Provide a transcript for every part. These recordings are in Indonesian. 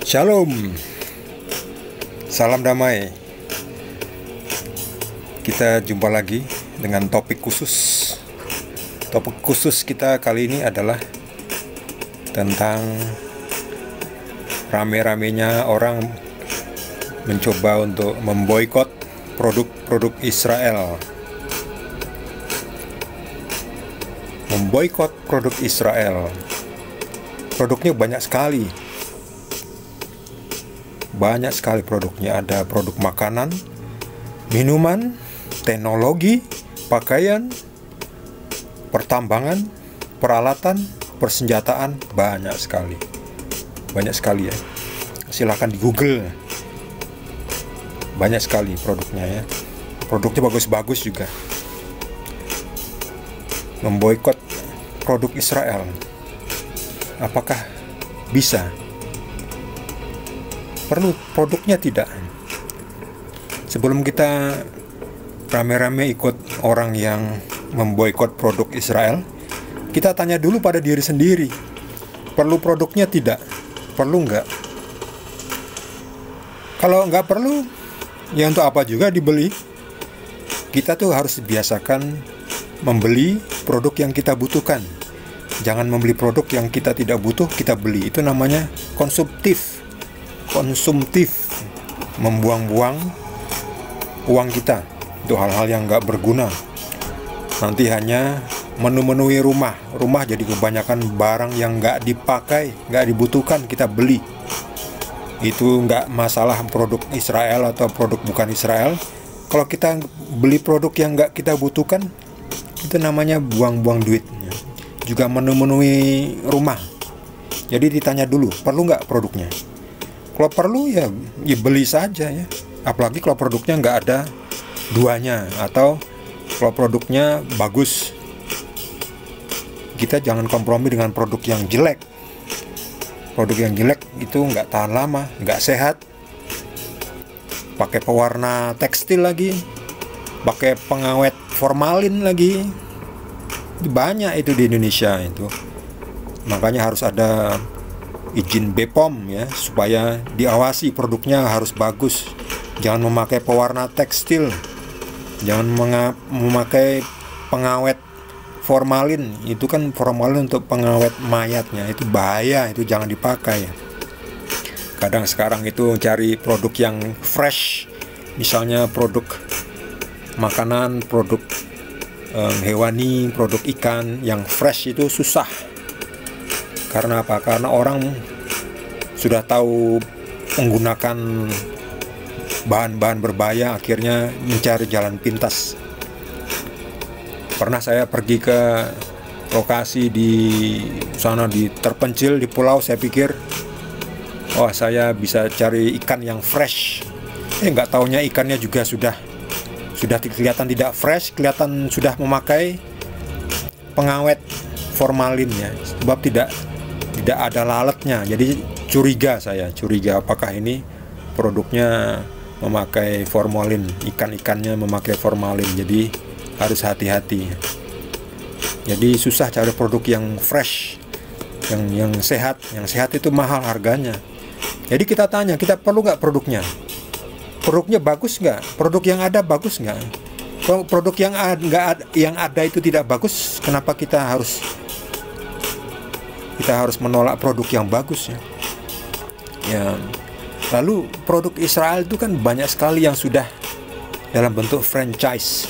Shalom, salam damai. Kita jumpa lagi dengan topik khusus. Topik khusus kita kali ini adalah tentang rame-ramenya orang mencoba untuk memboikot produk-produk Israel. Memboikot produk Israel. Produknya banyak sekali. Banyak sekali produknya. Ada produk makanan, minuman, teknologi, pakaian, pertambangan, peralatan, persenjataan. Banyak sekali. Banyak sekali ya. Silahkan di Google. Banyak sekali produknya ya. Produknya bagus-bagus juga. Memboikot produk Israel. Apakah bisa? Perlu produknya tidak? Sebelum kita rame-rame ikut orang yang memboikot produk Israel, kita tanya dulu pada diri sendiri. Perlu produknya tidak? Perlu nggak? Kalau nggak perlu, ya untuk apa juga dibeli? Kita tuh harus biasakan membeli produk yang kita butuhkan. Jangan membeli produk yang kita tidak butuh, kita beli. Itu namanya konsumtif, membuang-buang uang kita untuk hal-hal yang nggak berguna. Nanti hanya memenuhi rumah jadi kebanyakan barang yang nggak dipakai, nggak dibutuhkan, kita beli. Itu nggak masalah produk Israel atau produk bukan Israel. Kalau kita beli produk yang nggak kita butuhkan, itu namanya buang-buang duit. Juga memenuhi rumah. Jadi ditanya dulu, perlu nggak produknya? Kalau perlu ya beli saja ya. Apalagi kalau produknya nggak ada duanya, atau kalau produknya bagus. Kita jangan kompromi dengan produk yang jelek. Produk yang jelek itu nggak tahan lama, nggak sehat. Pakai pewarna tekstil lagi, pakai pengawet formalin lagi. Banyak itu di Indonesia itu. Makanya harus ada izin BPOM ya, supaya diawasi produknya harus bagus. Jangan memakai pewarna tekstil, jangan memakai pengawet formalin. Itu kan formalin untuk pengawet mayatnya, itu bahaya, itu jangan dipakai. Kadang sekarang itu cari produk yang fresh, misalnya produk makanan, produk hewani, produk ikan yang fresh itu susah. Karena apa? Karena orang sudah tahu menggunakan bahan-bahan berbahaya, akhirnya mencari jalan pintas. Pernah saya pergi ke lokasi di sana, di terpencil di pulau, saya pikir saya bisa cari ikan yang fresh. Nggak taunya ikannya juga sudah kelihatan tidak fresh, kelihatan sudah memakai pengawet formalinnya, sebab tidak ada lalatnya. Jadi saya curiga apakah ini produknya memakai formalin, ikan-ikannya memakai formalin. Jadi harus hati-hati. Jadi susah cari produk yang fresh, yang sehat. Yang sehat itu mahal harganya. Jadi kita tanya, kita perlu nggak produknya? Produknya bagus nggak? Produk yang ada bagus nggak? Kalau produk yang ada itu tidak bagus, kenapa kita harus menolak produk yang bagus ya? Lalu produk Israel itu kan banyak sekali yang sudah dalam bentuk franchise,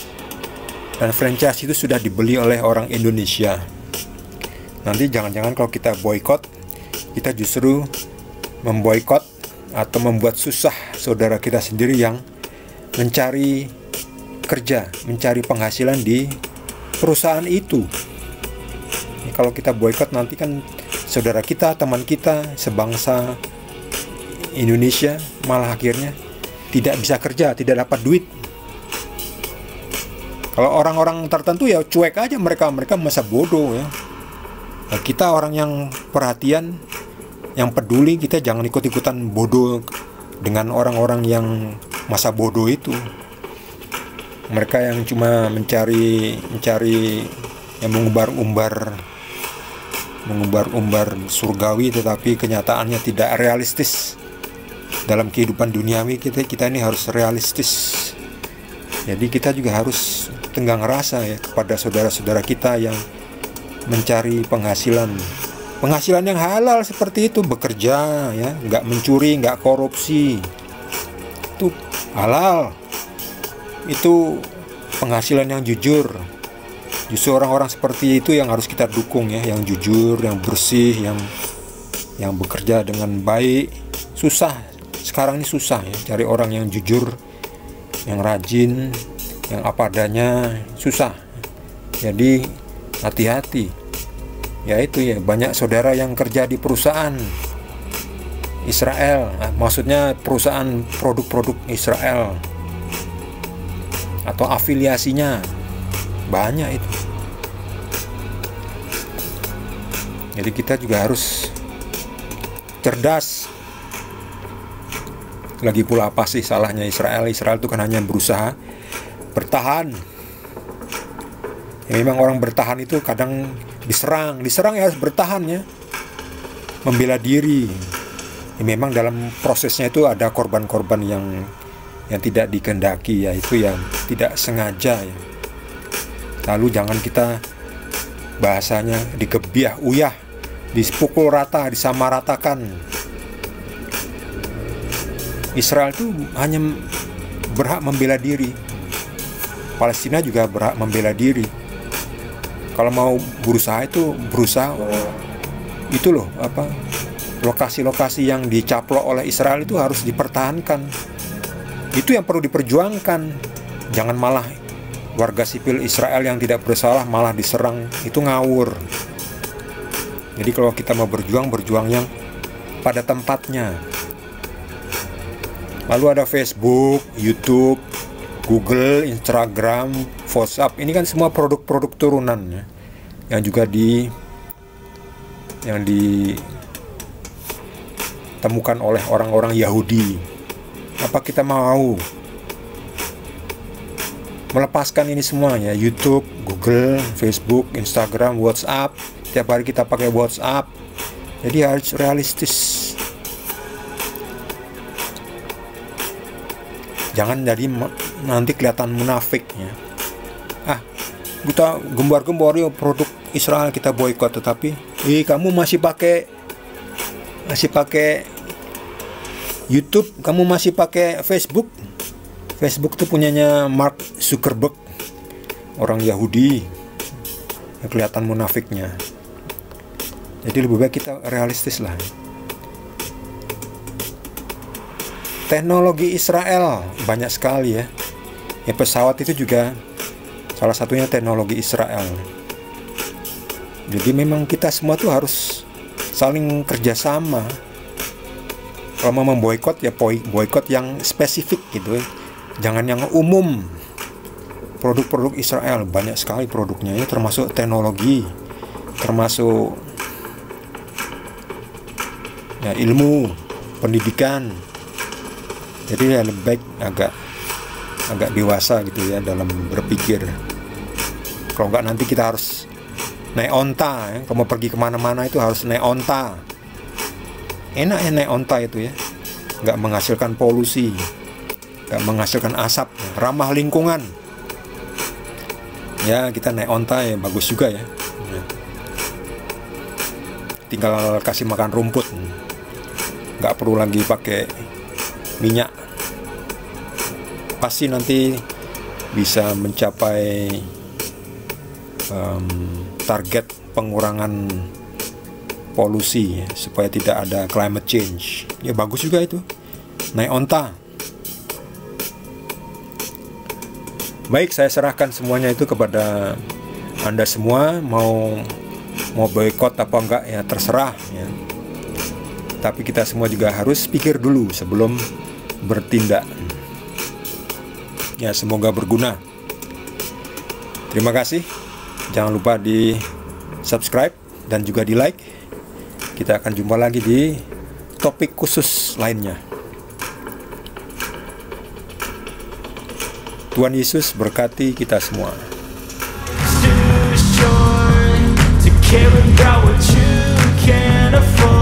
dan franchise itu sudah dibeli oleh orang Indonesia. Nanti jangan-jangan kalau kita boikot, kita justru memboikot atau membuat susah saudara kita sendiri yang mencari kerja, mencari penghasilan di perusahaan itu. Kalau kita boikot, nanti kan saudara kita, teman kita, sebangsa Indonesia malah akhirnya tidak bisa kerja, tidak dapat duit. Kalau orang-orang tertentu ya cuek aja, mereka masa bodoh ya. Nah, kita orang yang perhatian, yang peduli, kita jangan ikut-ikutan bodoh dengan orang-orang yang masa bodoh itu. Mereka yang cuma mencari yang mengumbar surgawi, tetapi kenyataannya tidak realistis. dalam kehidupan duniawi kita ini harus realistis. Jadi kita juga harus tenggang rasa ya kepada saudara-saudara kita yang mencari penghasilan yang halal seperti itu, bekerja ya, nggak mencuri, nggak korupsi, itu halal, itu penghasilan yang jujur. Justru orang-orang seperti itu yang harus kita dukung ya, yang jujur, yang bersih, yang bekerja dengan baik. Susah, sekarang ini susah ya cari orang yang jujur, yang rajin, yang apa adanya, susah. Jadi hati-hati. Ya itu ya, banyak saudara yang kerja di perusahaan Israel, maksudnya perusahaan produk-produk Israel atau afiliasinya, banyak itu. Jadi kita juga harus cerdas. Lagi pula apa sih salahnya Israel? Israel itu kan hanya berusaha bertahan. Ya, memang orang bertahan itu kadang diserang ya harus bertahan ya, membela diri. Ya, memang dalam prosesnya itu ada korban-korban yang tidak dikehendaki, yaitu yang tidak sengaja ya. Lalu jangan kita bahasanya digebiah uyah, dipukul rata, disamaratakan. Israel itu hanya berhak membela diri, Palestina juga berhak membela diri. Kalau mau berusaha itu loh apa, lokasi-lokasi yang dicaplok oleh Israel itu harus dipertahankan. Itu yang perlu diperjuangkan. Jangan malah warga sipil Israel yang tidak bersalah malah diserang, itu ngawur. Jadi kalau kita mau berjuang yang pada tempatnya. Lalu ada Facebook, YouTube, Google, Instagram, WhatsApp. Ini kan semua produk-produk turunan ya, yang juga ditemukan oleh orang-orang Yahudi. Apa kita mau melepaskan ini semuanya? YouTube, Google, Facebook, Instagram, WhatsApp. Tiap hari kita pakai WhatsApp. Jadi harus realistis. Jangan jadi nanti kelihatan munafik ya. Kita gembar-gembar ya produk Israel kita boikot, tetapi kamu masih pakai YouTube, kamu masih pakai Facebook. Facebook itu punyanya Mark Zuckerberg, orang Yahudi. Ya, kelihatan munafiknya. Jadi lebih baik kita realistis lah. Teknologi Israel banyak sekali ya. Ya, pesawat itu juga salah satunya teknologi Israel. Jadi memang kita semua tuh harus saling kerjasama. Kalau mau memboikot ya boikot yang spesifik gitu ya. Jangan yang umum. Produk-produk Israel banyak sekali produknya ya, termasuk teknologi, termasuk ya, ilmu, pendidikan. Jadi ya lebih baik agak dewasa gitu ya dalam berpikir. Kalau enggak nanti kita harus naik onta ya. Kalau mau pergi kemana-mana itu harus naik onta. Enak ya naik onta itu ya, nggak menghasilkan polusi, nggak menghasilkan asap, ramah lingkungan. Ya kita naik onta ya bagus juga ya. Tinggal kasih makan rumput, nggak perlu lagi pakai minyak. Pasti nanti bisa mencapai target pengurangan polusi ya, supaya tidak ada climate change. Ya bagus juga itu, naik onta. Baik, saya serahkan semuanya itu kepada Anda semua. Mau boikot apa enggak ya terserah ya. Tapi kita semua juga harus pikir dulu sebelum bertindak. Ya, semoga berguna. Terima kasih. Jangan lupa di subscribe dan juga di like. Kita akan jumpa lagi di topik khusus lainnya. Tuhan Yesus berkati kita semua. Care about what you can't afford.